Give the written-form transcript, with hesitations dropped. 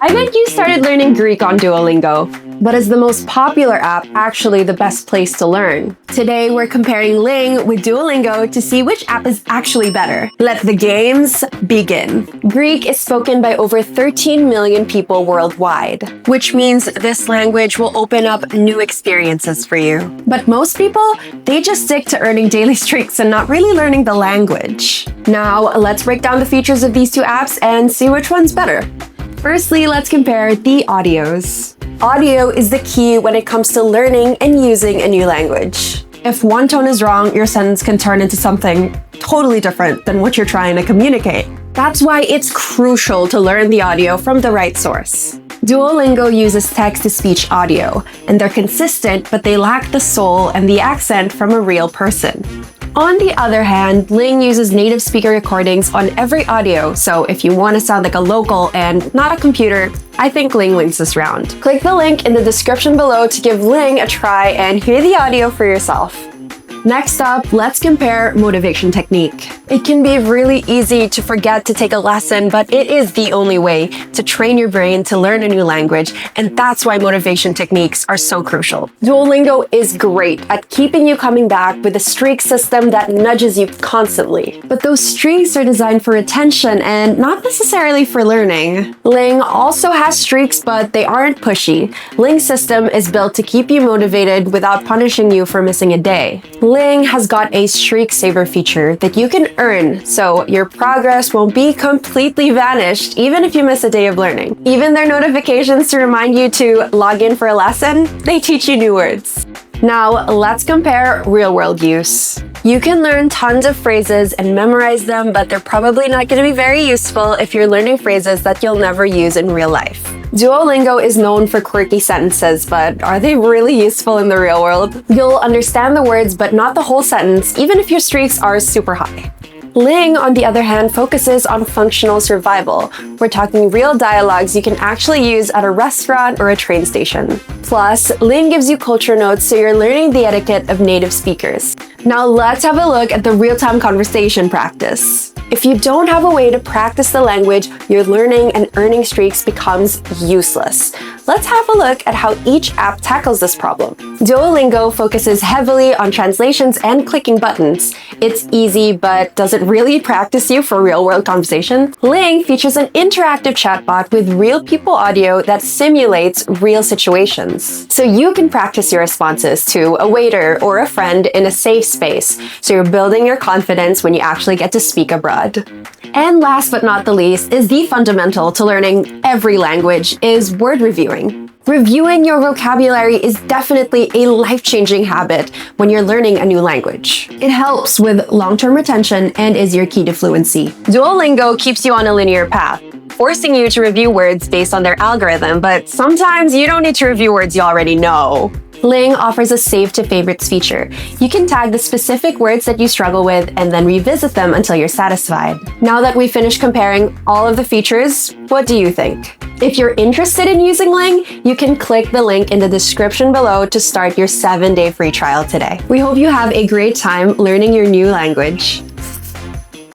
I bet you started learning Greek on Duolingo. But is the most popular app actually the best place to learn? Today, we're comparing Ling with Duolingo to see which app is actually better. Let the games begin. Greek is spoken by over 13 million people worldwide, which means this language will open up new experiences for you. But most people, they just stick to earning daily streaks and not really learning the language. Now, let's break down the features of these two apps and see which one's better. Firstly, let's compare the audios. Audio is the key when it comes to learning and using a new language. If one tone is wrong, your sentence can turn into something totally different than what you're trying to communicate. That's why it's crucial to learn the audio from the right source. Duolingo uses text-to-speech audio, and they're consistent, but they lack the soul and the accent from a real person. On the other hand, Ling uses native speaker recordings on every audio, so if you want to sound like a local and not a computer, I think Ling wins this round. Click the link in the description below to give Ling a try and hear the audio for yourself. Next up, let's compare motivation technique. It can be really easy to forget to take a lesson, but it is the only way to train your brain to learn a new language, and that's why motivation techniques are so crucial. Duolingo is great at keeping you coming back with a streak system that nudges you constantly. But those streaks are designed for retention and not necessarily for learning. Ling also has streaks, but they aren't pushy. Ling's system is built to keep you motivated without punishing you for missing a day. Ling has got a streak saver feature that you can earn, so your progress won't be completely vanished even if you miss a day of learning. Even their notifications to remind you to log in for a lesson, they teach you new words. Now, let's compare real-world use. You can learn tons of phrases and memorize them, but they're probably not going to be very useful if you're learning phrases that you'll never use in real life. Duolingo is known for quirky sentences, but are they really useful in the real world? You'll understand the words, but not the whole sentence, even if your streaks are super high. Ling, on the other hand, focuses on functional survival. We're talking real dialogues you can actually use at a restaurant or a train station. Plus, Ling gives you culture notes, so you're learning the etiquette of native speakers. Now let's have a look at the real-time conversation practice. If you don't have a way to practice the language, your learning and earning streaks becomes useless. Let's have a look at how each app tackles this problem. Duolingo focuses heavily on translations and clicking buttons. It's easy, but does it really practice you for real-world conversation? Ling features an interactive chatbot with real people audio that simulates real situations. So you can practice your responses to a waiter or a friend in a safe space, so you're building your confidence when you actually get to speak abroad. And last but not the least is the fundamental to learning every language is word reviewing. Reviewing your vocabulary is definitely a life-changing habit when you're learning a new language. It helps with long-term retention and is your key to fluency. Duolingo keeps you on a linear path, forcing you to review words based on their algorithm, but sometimes you don't need to review words you already know. Ling offers a save to favorites feature. You can tag the specific words that you struggle with and then revisit them until you're satisfied. Now that we've finished comparing all of the features, what do you think? If you're interested in using Ling, you can click the link in the description below to start your 7-day free trial today. We hope you have a great time learning your new language.